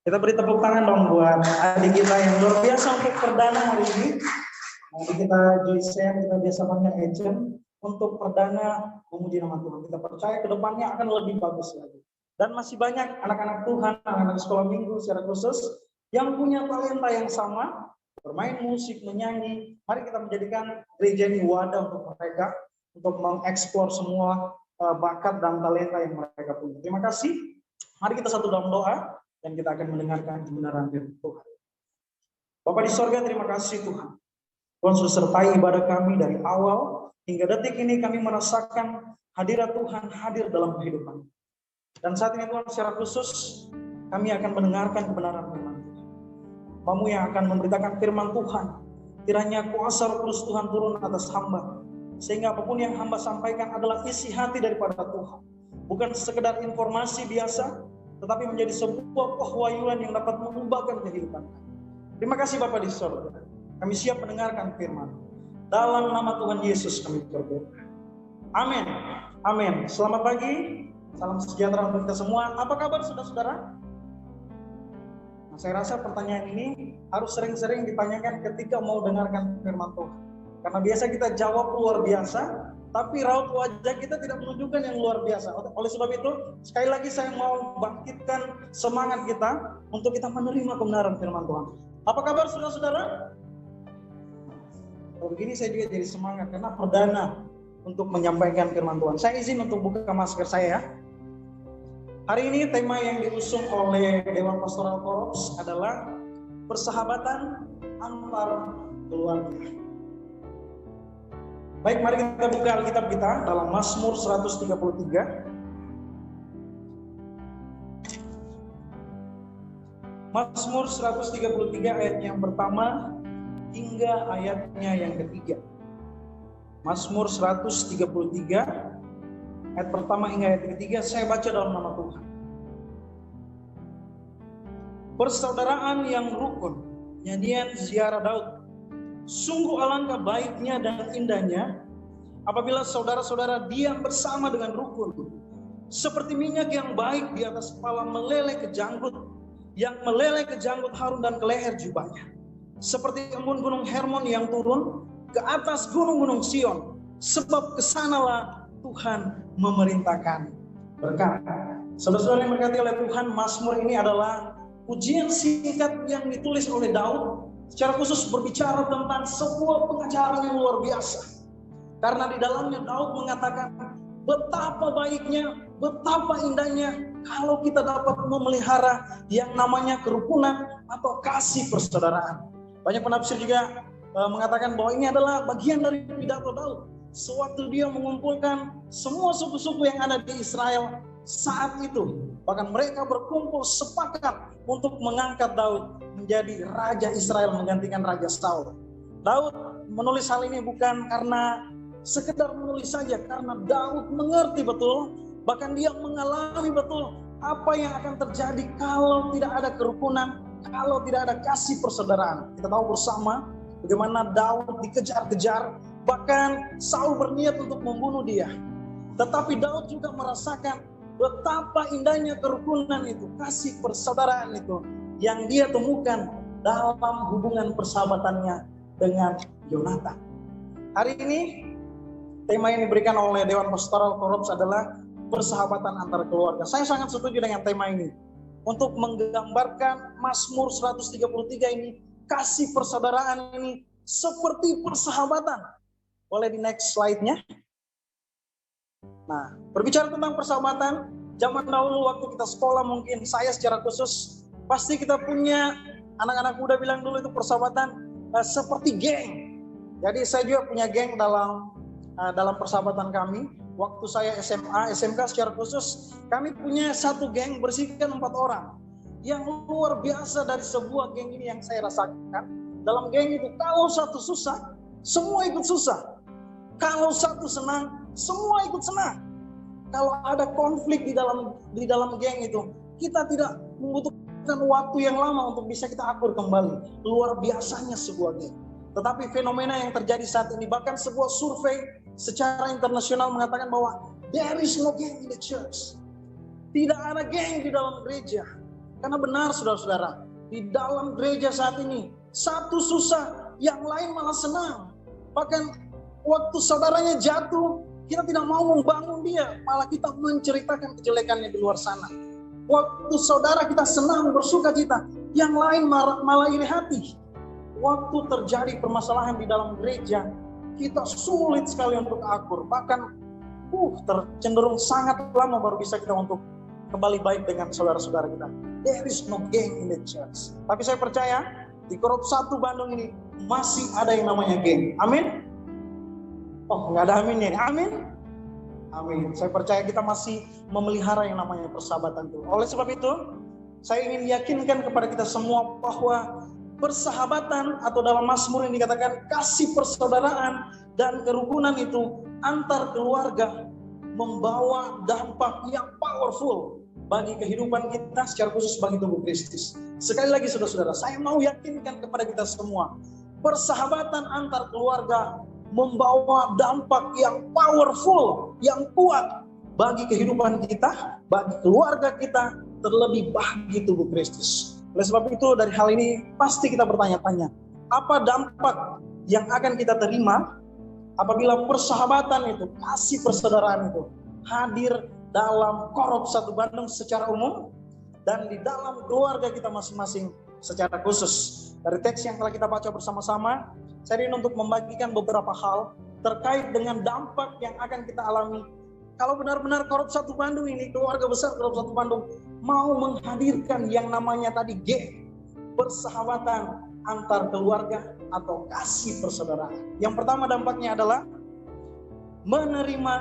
Kita beri tepuk tangan dong buat adik kita yang luar biasa untuk perdana hari ini. Adik kita Joyce, kita biasa panggil agent untuk perdana memuji nama Tuhan. Kita percaya ke depannya akan lebih bagus lagi. Dan masih banyak anak-anak Tuhan, anak-anak sekolah minggu secara khusus yang punya talenta yang sama, bermain musik, menyanyi. Mari kita menjadikan gereja ini wadah untuk mereka, untuk mengeksplor semua bakat dan talenta yang mereka punya. Terima kasih. Mari kita satu dalam doa dan kita akan mendengarkan kebenaran firman Tuhan. Bapa di sorga, terima kasih Tuhan. Tuhan sudah sertai ibadah kami dari awal hingga detik ini. Kami merasakan hadirat Tuhan hadir dalam kehidupan. Dan saat ini Tuhan, secara khusus kami akan mendengarkan kebenaran firman Tuhan. Kamu yang akan memberitakan firman Tuhan, kiranya kuasa Roh Kudus Tuhan turun atas hamba, sehingga apapun yang hamba sampaikan adalah isi hati daripada Tuhan, bukan sekedar informasi biasa, tetapi menjadi sebuah pewahyuan yang dapat mengubahkan kehidupan. Terima kasih Bapa di sorga. Kami siap mendengarkan firman. Dalam nama Tuhan Yesus kami berdoa. Amin. Amin. Selamat pagi. Salam sejahtera untuk kita semua. Apa kabar saudara-saudara? Nah, saya rasa pertanyaan ini harus sering-sering ditanyakan ketika mau dengarkan firman Tuhan. Karena biasa kita jawab luar biasa, tapi raut wajah kita tidak menunjukkan yang luar biasa. Oleh sebab itu, sekali lagi saya mau bangkitkan semangat kita untuk kita menerima kebenaran firman Tuhan. Apa kabar saudara-saudara? Kalau begini saya juga jadi semangat karena perdana untuk menyampaikan firman Tuhan. Saya izin untuk buka masker saya. Hari ini tema yang diusung oleh Dewan Pastoral Korops adalah persahabatan antar keluarga. Baik, mari kita buka Alkitab kita dalam Mazmur 133. Mazmur 133 ayat yang pertama hingga ayatnya yang ketiga. Mazmur 133 ayat pertama hingga ayat ketiga, saya baca dalam nama Tuhan. Persaudaraan yang rukun, nyanyian ziarah Daud. Sungguh alangkah baiknya dan indahnya apabila saudara-saudara diam bersama dengan rukun. Seperti minyak yang baik di atas kepala meleleh ke janggut, yang meleleh ke janggut Harun dan ke leher jubahnya. Seperti embun gunung Hermon yang turun ke atas gunung-gunung Sion, sebab kesanalah Tuhan memerintahkan berkat. Saudara-saudara yang berkati oleh Tuhan, Mazmur ini adalah pujian singkat yang ditulis oleh Daud, secara khusus berbicara tentang sebuah pengajaran yang luar biasa. Karena di dalamnya Daud mengatakan betapa baiknya, betapa indahnya kalau kita dapat memelihara yang namanya kerukunan atau kasih persaudaraan. Banyak penafsir juga mengatakan bahwa ini adalah bagian dari pidato Daud sewaktu dia mengumpulkan semua suku-suku yang ada di Israel saat itu. Bahkan mereka berkumpul sepakat untuk mengangkat Daud menjadi Raja Israel menggantikan Raja Saul. Daud menulis hal ini bukan karena sekedar menulis saja, karena Daud mengerti betul, bahkan dia mengalami betul apa yang akan terjadi kalau tidak ada kerukunan, kalau tidak ada kasih persaudaraan. Kita tahu bersama bagaimana Daud dikejar-kejar, bahkan Saul berniat untuk membunuh dia. Tetapi Daud juga merasakan betapa indahnya kerukunan itu, kasih persaudaraan itu yang dia temukan dalam hubungan persahabatannya dengan Yonatan. Hari ini tema yang diberikan oleh Dewan Pastoral Korops adalah persahabatan antar keluarga. Saya sangat setuju dengan tema ini untuk menggambarkan Mazmur 133 ini, kasih persaudaraan ini seperti persahabatan. Boleh di next slide-nya? Nah, berbicara tentang persahabatan, zaman dahulu waktu kita sekolah mungkin, saya secara khusus, pasti kita punya, anak-anak muda bilang dulu itu persahabatan seperti geng. Jadi saya juga punya geng dalam persahabatan kami. Waktu saya SMA, SMK secara khusus, kami punya satu geng bersihkan 4 orang. Yang luar biasa dari sebuah geng ini yang saya rasakan, dalam geng itu kalau satu susah, semua ikut susah. Kalau satu senang, semua ikut senang. Kalau ada konflik di dalam geng itu, kita tidak membutuhkan waktu yang lama untuk bisa kita akur kembali. Luar biasanya sebuah geng. Tetapi fenomena yang terjadi saat ini, bahkan sebuah survei secara internasional mengatakan bahwa there is no gang in the church. Tidak ada geng di dalam gereja. Karena benar saudara-saudara, di dalam gereja saat ini, satu susah, yang lain malah senang. Bahkan waktu saudaranya jatuh, kita tidak mau membangun dia, malah kita menceritakan kejelekannya di luar sana. Waktu saudara kita senang, bersuka cita, yang lain malah iri hati. Waktu terjadi permasalahan di dalam gereja, kita sulit sekali untuk akur. Bahkan cenderung sangat lama baru bisa kita untuk kembali baik dengan saudara-saudara kita. There is no gang in the church. Tapi saya percaya di Korop 1 Bandung ini masih ada yang namanya geng. Amin? Oh, nggak ada aminnya. Amin? Amin. Saya percaya kita masih memelihara yang namanya persahabatan itu. Oleh sebab itu, saya ingin yakinkan kepada kita semua bahwa persahabatan atau dalam Mazmur yang dikatakan kasih persaudaraan dan kerukunan itu antar keluarga membawa dampak yang powerful bagi kehidupan kita, secara khusus bagi tubuh Kristus. Sekali lagi saudara-saudara, saya mau yakinkan kepada kita semua, persahabatan antar keluarga membawa dampak yang powerful, yang kuat bagi kehidupan kita, bagi keluarga kita, terlebih bagi tubuh Kristus. Oleh sebab itu dari hal ini pasti kita bertanya-tanya, apa dampak yang akan kita terima apabila persahabatan itu, kasih persaudaraan itu hadir dalam Korop 1 Bandung secara umum dan di dalam keluarga kita masing-masing secara khusus. Dari teks yang telah kita baca bersama-sama, saya ingin untuk membagikan beberapa hal terkait dengan dampak yang akan kita alami kalau benar-benar Korop 1 Bandung ini, keluarga besar Korop 1 Bandung mau menghadirkan yang namanya tadi persahabatan antar keluarga atau kasih persaudaraan. Yang pertama dampaknya adalah menerima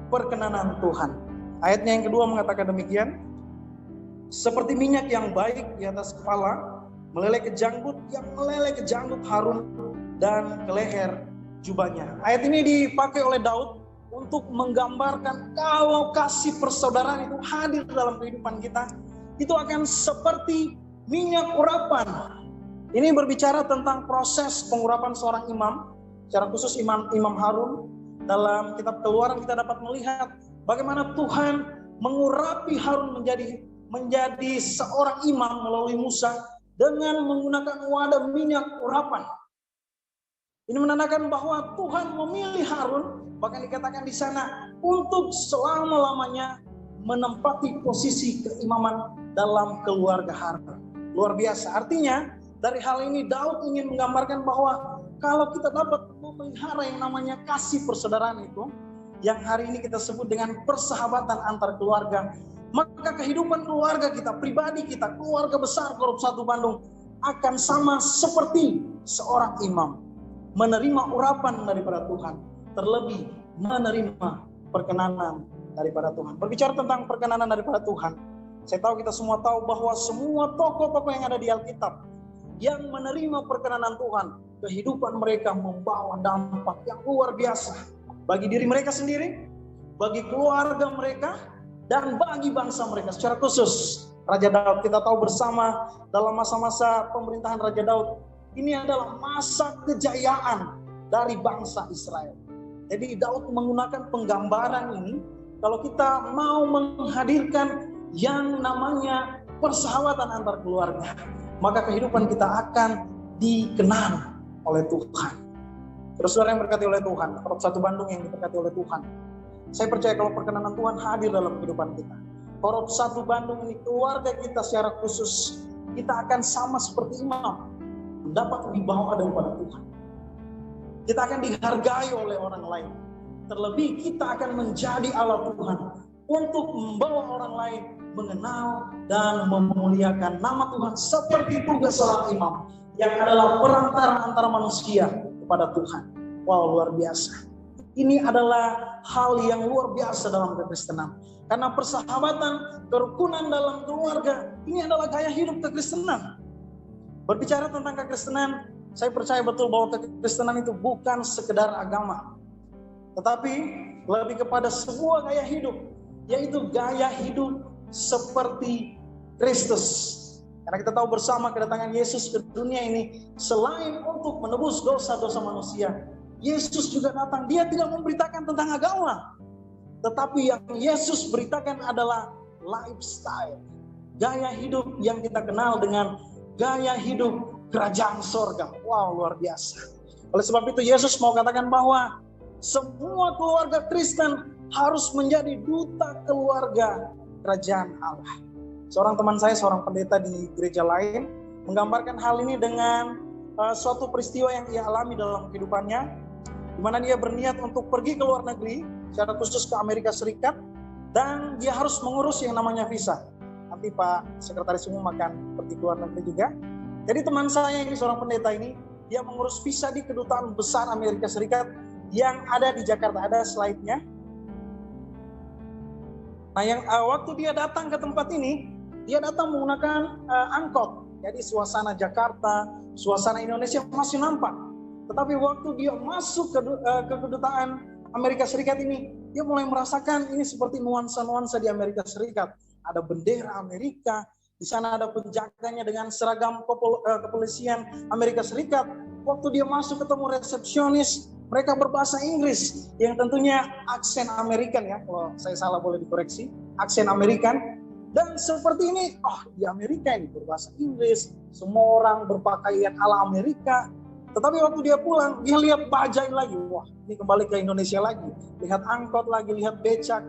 perkenanan Tuhan. Ayatnya yang kedua mengatakan demikian, seperti minyak yang baik di atas kepala, meleleh ke janggut Harun dan ke leher jubahnya. Ayat ini dipakai oleh Daud untuk menggambarkan kalau kasih persaudaraan itu hadir dalam kehidupan kita, itu akan seperti minyak urapan. Ini berbicara tentang proses pengurapan seorang imam, secara khusus Imam Harun. Dalam kitab Keluaran kita dapat melihat bagaimana Tuhan mengurapi Harun menjadi seorang imam melalui Musa dengan menggunakan wadah minyak urapan. Ini menandakan bahwa Tuhan memilih Harun, bahkan dikatakan di sana untuk selama-lamanya menempati posisi keimaman dalam keluarga Harun. Luar biasa. Artinya dari hal ini Daud ingin menggambarkan bahwa kalau kita dapat memelihara yang namanya kasih persaudaraan itu, yang hari ini kita sebut dengan persahabatan antar keluarga, maka kehidupan keluarga kita, pribadi kita, keluarga besar Korop 1 Bandung akan sama seperti seorang imam, menerima urapan daripada Tuhan, terlebih menerima perkenanan daripada Tuhan. Berbicara tentang perkenanan daripada Tuhan, saya tahu kita semua tahu bahwa semua tokoh-tokoh yang ada di Alkitab yang menerima perkenanan Tuhan, kehidupan mereka membawa dampak yang luar biasa bagi diri mereka sendiri, bagi keluarga mereka, dan bagi bangsa mereka. Secara khusus Raja Daud, kita tahu bersama dalam masa-masa pemerintahan Raja Daud, ini adalah masa kejayaan dari bangsa Israel. Jadi Daud menggunakan penggambaran ini, kalau kita mau menghadirkan yang namanya persahabatan antar keluarga, maka kehidupan kita akan dikenal oleh Tuhan. Terus saudara yang berkati oleh Tuhan, Korop 1 Bandung yang diberkati oleh Tuhan, saya percaya kalau perkenanan Tuhan hadir dalam kehidupan kita, Korop 1 Bandung ini, keluarga kita secara khusus, kita akan sama seperti imam, mendapat wibawa daripada Tuhan. Kita akan dihargai oleh orang lain. Terlebih kita akan menjadi alat Tuhan untuk membawa orang lain mengenal dan memuliakan nama Tuhan seperti tugas seorang imam yang adalah perantara antara manusia kepada Tuhan. Wow, luar biasa. Ini adalah hal yang luar biasa dalam kekristenan. Karena persahabatan, kerukunan dalam keluarga, ini adalah gaya hidup kekristenan. Berbicara tentang kekristenan, saya percaya betul bahwa kekristenan itu bukan sekedar agama, tetapi lebih kepada sebuah gaya hidup, yaitu gaya hidup seperti Kristus. Karena kita tahu bersama kedatangan Yesus ke dunia ini, selain untuk menebus dosa-dosa manusia, Yesus juga datang, dia tidak memberitakan tentang agama, tetapi yang Yesus beritakan adalah lifestyle. gaya hidup yang kita kenal dengan gaya hidup kerajaan sorga. Wow, luar biasa. Oleh sebab itu Yesus mau katakan bahwa semua keluarga Kristen harus menjadi duta keluarga kerajaan Allah. Seorang teman saya, seorang pendeta di gereja lain, menggambarkan hal ini dengan suatu peristiwa yang ia alami dalam kehidupannya, di mana dia berniat untuk pergi ke luar negeri, secara khusus ke Amerika Serikat, dan dia harus mengurus yang namanya visa. Nanti Pak Sekretaris Umum akan pergi ke luar negeri juga. Jadi teman saya ini, seorang pendeta ini, dia mengurus visa di Kedutaan Besar Amerika Serikat yang ada di Jakarta. Ada slide-nya. Nah, waktu dia datang ke tempat ini, dia datang menggunakan angkot. Jadi suasana Jakarta, suasana Indonesia masih nampak. Tetapi waktu dia masuk ke Kedutaan Amerika Serikat ini, dia mulai merasakan ini seperti nuansa-nuansa di Amerika Serikat. Ada bendera Amerika, di sana ada penjaganya dengan seragam kepolisian Amerika Serikat. Waktu dia masuk ketemu resepsionis, mereka berbahasa Inggris yang tentunya aksen Amerikan ya. Kalau saya salah boleh dikoreksi, aksen Amerikan. Dan seperti ini, di Amerika ini berbahasa Inggris, semua orang berpakaian ala Amerika. Tetapi waktu dia pulang, dia lihat bajai lagi. Wah, ini kembali ke Indonesia lagi. Lihat angkot lagi, lihat becak.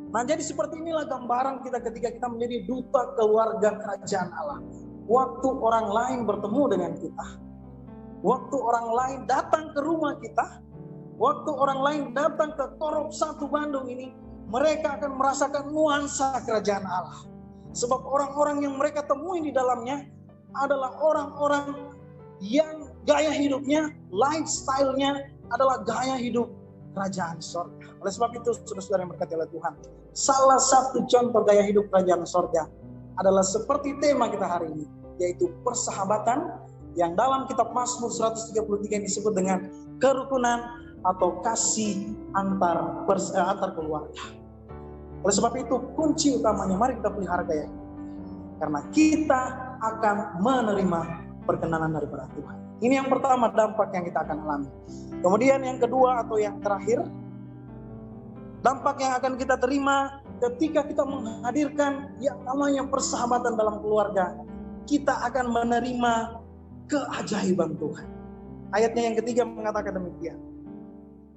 Nah, jadi seperti inilah gambaran kita ketika kita menjadi duta keluarga kerajaan Allah. Waktu orang lain bertemu dengan kita, waktu orang lain datang ke rumah kita, waktu orang lain datang ke Korop 1 Bandung ini, mereka akan merasakan nuansa kerajaan Allah. Sebab orang-orang yang mereka temui di dalamnya adalah orang-orang yang gaya hidupnya, lifestyle-nya adalah gaya hidup kerajaan sorga. Oleh sebab itu, saudara-saudara yang berkati oleh Tuhan, salah satu contoh gaya hidup kerajaan sorga adalah seperti tema kita hari ini, yaitu persahabatan, yang dalam kitab Mazmur 133 disebut dengan kerukunan atau kasih antar keluarga. Oleh sebab itu, kunci utamanya mari kita pelihara gaya hidup, karena kita akan menerima perkenanan daripada Tuhan. Ini yang pertama, dampak yang kita akan alami. Kemudian yang kedua atau yang terakhir, dampak yang akan kita terima ketika kita menghadirkan yang namanya persahabatan dalam keluarga, kita akan menerima keajaiban Tuhan. Ayatnya yang ketiga mengatakan demikian.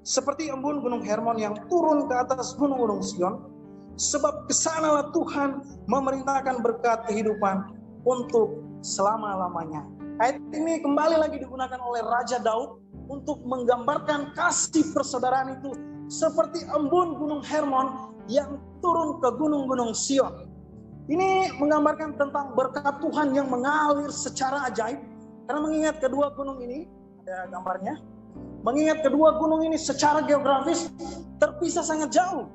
Seperti embun gunung Hermon yang turun ke atas gunung-gunung Sion, sebab kesanalah Tuhan memerintahkan berkat kehidupan untuk selama-lamanya. Ayat ini kembali lagi digunakan oleh Raja Daud untuk menggambarkan kasih persaudaraan itu seperti embun gunung Hermon yang turun ke gunung-gunung Sion. Ini menggambarkan tentang berkat Tuhan yang mengalir secara ajaib. Karena mengingat kedua gunung ini, ada gambarnya, mengingat kedua gunung ini secara geografis terpisah sangat jauh.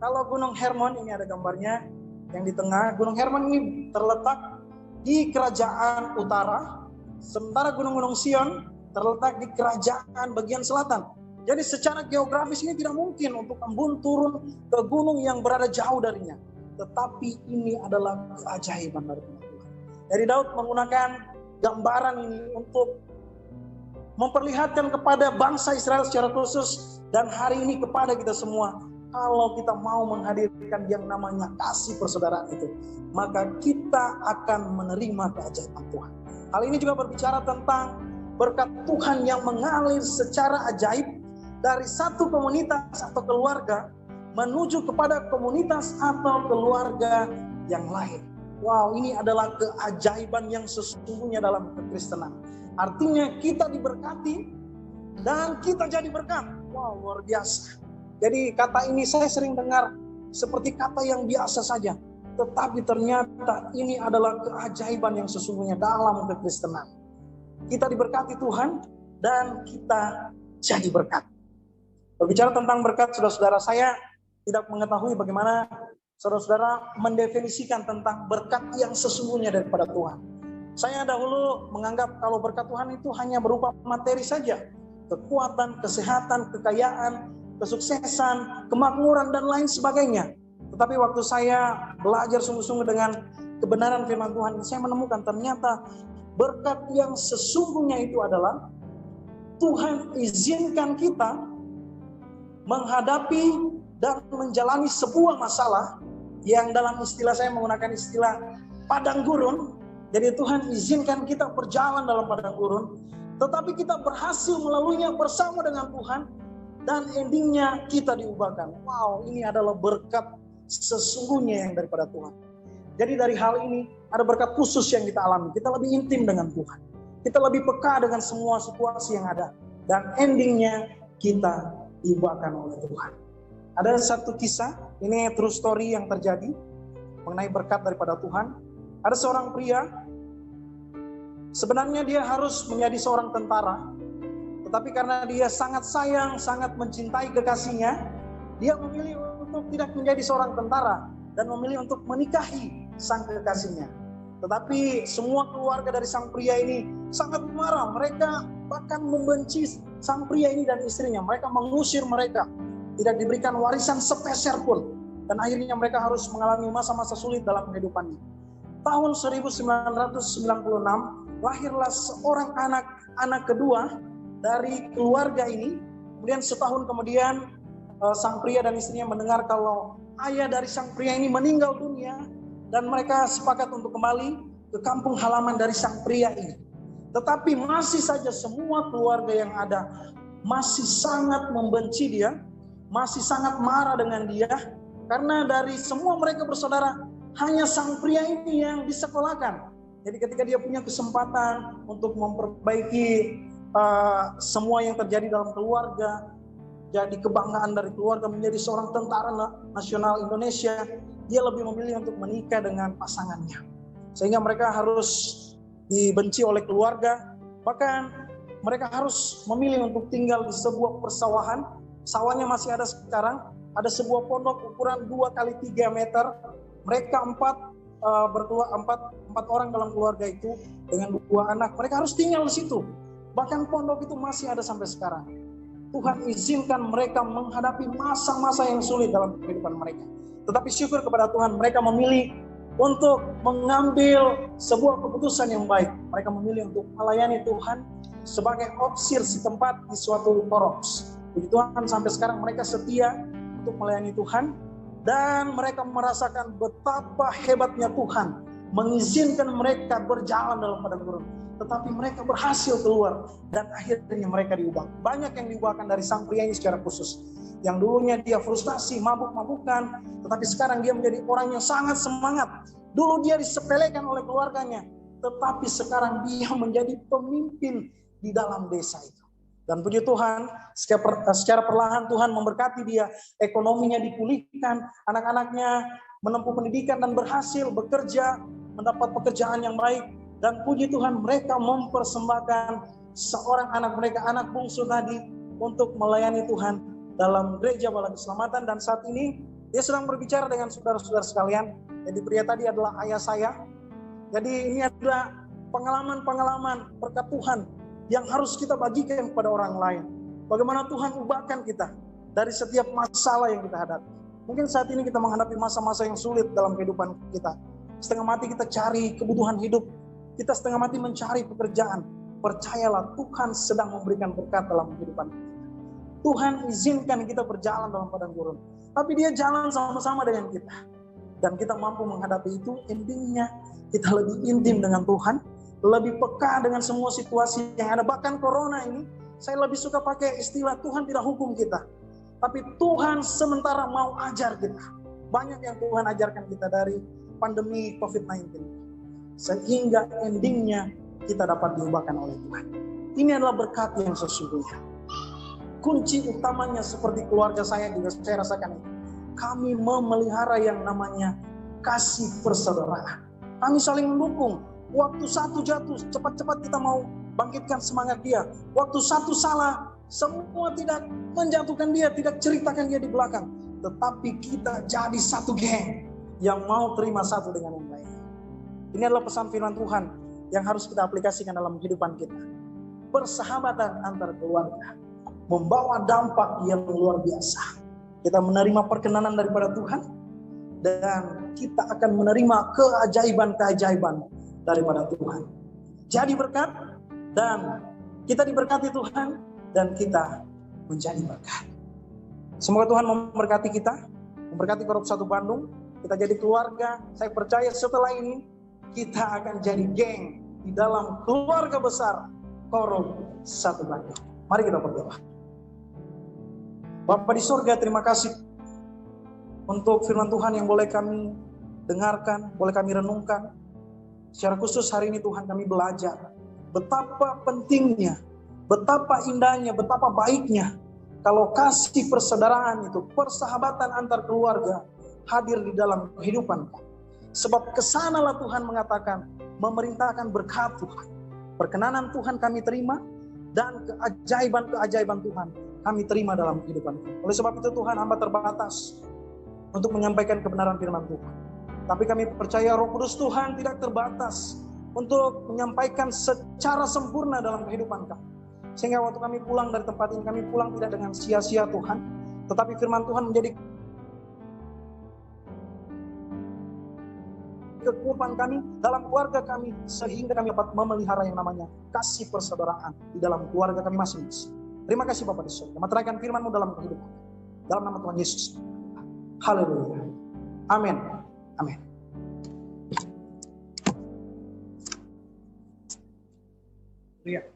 Kalau gunung Hermon, ini ada gambarnya yang di tengah, gunung Hermon ini terletak di kerajaan utara, sementara gunung-gunung Sion terletak di kerajaan bagian selatan. Jadi secara geografis ini tidak mungkin untuk embun turun ke gunung yang berada jauh darinya. Tetapi ini adalah keajaiban dari Tuhan. Jadi Daud menggunakan gambaran ini untuk memperlihatkan kepada bangsa Israel secara khusus dan hari ini kepada kita semua. Kalau kita mau menghadirkan yang namanya kasih persaudaraan itu, maka kita akan menerima keajaiban Tuhan. Hal ini juga berbicara tentang berkat Tuhan yang mengalir secara ajaib dari satu komunitas atau keluarga menuju kepada komunitas atau keluarga yang lain. Wow, ini adalah keajaiban yang sesungguhnya dalam kekristenan. Artinya kita diberkati dan kita jadi berkat. Wow, luar biasa. Jadi kata ini saya sering dengar seperti kata yang biasa saja. Tetapi ternyata ini adalah keajaiban yang sesungguhnya dalam kekristenan. Kita diberkati Tuhan dan kita jadi berkat. Berbicara tentang berkat, saudara-saudara, saya tidak mengetahui bagaimana saudara-saudara mendefinisikan tentang berkat yang sesungguhnya daripada Tuhan. Saya dahulu menganggap kalau berkat Tuhan itu hanya berupa materi saja. Kekuatan, kesehatan, kekayaan, kesuksesan, kemakmuran, dan lain sebagainya. Tetapi waktu saya belajar sungguh-sungguh dengan kebenaran firman Tuhan, saya menemukan ternyata berkat yang sesungguhnya itu adalah Tuhan izinkan kita menghadapi dan menjalani sebuah masalah yang dalam istilah saya menggunakan istilah padang gurun. Jadi Tuhan izinkan kita berjalan dalam padang gurun, tetapi kita berhasil melaluinya bersama dengan Tuhan, dan endingnya kita diubahkan. Wow, ini adalah berkat sesungguhnya yang daripada Tuhan. Jadi dari hal ini ada berkat khusus yang kita alami. Kita lebih intim dengan Tuhan. Kita lebih peka dengan semua situasi yang ada. Dan endingnya kita diubahkan oleh Tuhan. Ada satu kisah, ini true story yang terjadi mengenai berkat daripada Tuhan. Ada seorang pria, sebenarnya dia harus menjadi seorang tentara, tetapi karena dia sangat sayang, sangat mencintai kekasihnya, dia memilih untuk tidak menjadi seorang tentara dan memilih untuk menikahi sang kekasihnya. Tetapi semua keluarga dari sang pria ini sangat marah. Mereka bahkan membenci sang pria ini dan istrinya. Mereka mengusir mereka. Tidak diberikan warisan sepeser pun. Dan akhirnya mereka harus mengalami masa-masa sulit dalam kehidupannya. Tahun 1996 lahirlah seorang anak kedua dari keluarga ini. Kemudian setahun kemudian sang pria dan istrinya mendengar kalau ayah dari sang pria ini meninggal dunia, dan mereka sepakat untuk kembali ke kampung halaman dari sang pria ini. Tetapi masih saja semua keluarga yang ada masih sangat membenci dia, masih sangat marah dengan dia, karena dari semua mereka bersaudara hanya sang pria ini yang disekolahkan. Jadi ketika dia punya kesempatan untuk memperbaiki semua yang terjadi dalam keluarga, jadi kebanggaan dari keluarga menjadi seorang tentara nasional Indonesia, dia lebih memilih untuk menikah dengan pasangannya. Sehingga mereka harus dibenci oleh keluarga, bahkan mereka harus memilih untuk tinggal di sebuah persawahan. Sawahnya masih ada sekarang, ada sebuah pondok ukuran 2x3 meter. Mereka empat orang dalam keluarga itu dengan 2 anak. Mereka harus tinggal di situ. Bahkan pondok itu masih ada sampai sekarang. Tuhan izinkan mereka menghadapi masa-masa yang sulit dalam kehidupan mereka. Tetapi syukur kepada Tuhan, mereka memilih untuk mengambil sebuah keputusan yang baik. Mereka memilih untuk melayani Tuhan sebagai opsir setempat di suatu korps. Puji Tuhan, sampai sekarang mereka setia untuk melayani Tuhan, dan mereka merasakan betapa hebatnya Tuhan mengizinkan mereka berjalan dalam padang gurun. Tetapi mereka berhasil keluar dan akhirnya mereka diubah. Banyak yang diubahkan dari sang pria ini secara khusus. Yang dulunya dia frustasi, mabuk-mabukan, tetapi sekarang dia menjadi orang yang sangat semangat. Dulu dia disepelekan oleh keluarganya, tetapi sekarang dia menjadi pemimpin di dalam desa itu. Dan puji Tuhan, secara perlahan Tuhan memberkati dia, ekonominya dipulihkan, anak-anaknya menempuh pendidikan dan berhasil bekerja, mendapat pekerjaan yang baik. Dan puji Tuhan, mereka mempersembahkan seorang anak mereka, anak bungsu tadi, untuk melayani Tuhan dalam gereja Bala Keselamatan. Dan saat ini dia sedang berbicara dengan saudara-saudara sekalian. Jadi pria tadi adalah ayah saya. Jadi ini adalah pengalaman-pengalaman berkat Tuhan yang harus kita bagikan kepada orang lain. Bagaimana Tuhan ubahkan kita dari setiap masalah yang kita hadapi. Mungkin saat ini kita menghadapi masa-masa yang sulit dalam kehidupan kita. Setengah mati kita cari kebutuhan hidup. Kita setengah mati mencari pekerjaan. Percayalah, Tuhan sedang memberikan berkat dalam kehidupan kita. Tuhan izinkan kita berjalan dalam padang gurun. Tapi dia jalan sama-sama dengan kita. Dan kita mampu menghadapi itu, endingnya kita lebih intim dengan Tuhan. Lebih peka dengan semua situasi yang ada. Bahkan corona ini, saya lebih suka pakai istilah Tuhan tidak hukum kita. Tapi Tuhan sementara mau ajar kita. Banyak yang Tuhan ajarkan kita dari pandemi COVID-19. Sehingga endingnya kita dapat diubahkan oleh Tuhan. Ini adalah berkat yang sesungguhnya. Kunci utamanya seperti keluarga saya juga saya rasakan itu. Kami memelihara yang namanya kasih persaudaraan. Kami saling mendukung. Waktu satu jatuh, cepat-cepat kita mau bangkitkan semangat dia. Waktu satu salah, semua tidak menjatuhkan dia, tidak ceritakan dia di belakang. Tetapi kita jadi satu geng yang mau terima satu dengan yang lain. Ini adalah pesan firman Tuhan yang harus kita aplikasikan dalam kehidupan kita. Persahabatan antar keluarga membawa dampak yang luar biasa. Kita menerima perkenanan daripada Tuhan, dan kita akan menerima keajaiban-keajaiban daripada Tuhan. Jadi berkat, dan kita diberkati Tuhan, dan kita menjadi berkat. Semoga Tuhan memberkati kita, memberkati Korop 1 Bandung. Kita jadi keluarga. Saya percaya setelah ini kita akan jadi geng di dalam keluarga besar Korum Satu Bandung. Mari kita berdoa. Bapa di surga, terima kasih untuk firman Tuhan yang boleh kami dengarkan, boleh kami renungkan. Secara khusus hari ini Tuhan kami belajar betapa pentingnya, betapa indahnya, betapa baiknya kalau kasih persaudaraan itu, persahabatan antar keluarga hadir di dalam kehidupan kami. Sebab kesanalah Tuhan mengatakan, memerintahkan berkat Tuhan. Perkenanan Tuhan kami terima, dan keajaiban-keajaiban Tuhan kami terima dalam kehidupan kami. Oleh sebab itu Tuhan, hamba terbatas untuk menyampaikan kebenaran firman Tuhan. Tapi kami percaya Roh Kudus Tuhan tidak terbatas untuk menyampaikan secara sempurna dalam kehidupan kami. Sehingga waktu kami pulang dari tempat ini, kami pulang tidak dengan sia-sia Tuhan, tetapi firman Tuhan menjadi kekuatan kami dalam keluarga kami, sehingga kami dapat memelihara yang namanya kasih persaudaraan di dalam keluarga kami masing-masing. Terima kasih Bapak di surga, meteraikan firman-Mu dalam kehidupan. Dalam nama Tuhan Yesus. Haleluya. Amin. Amin. Iya.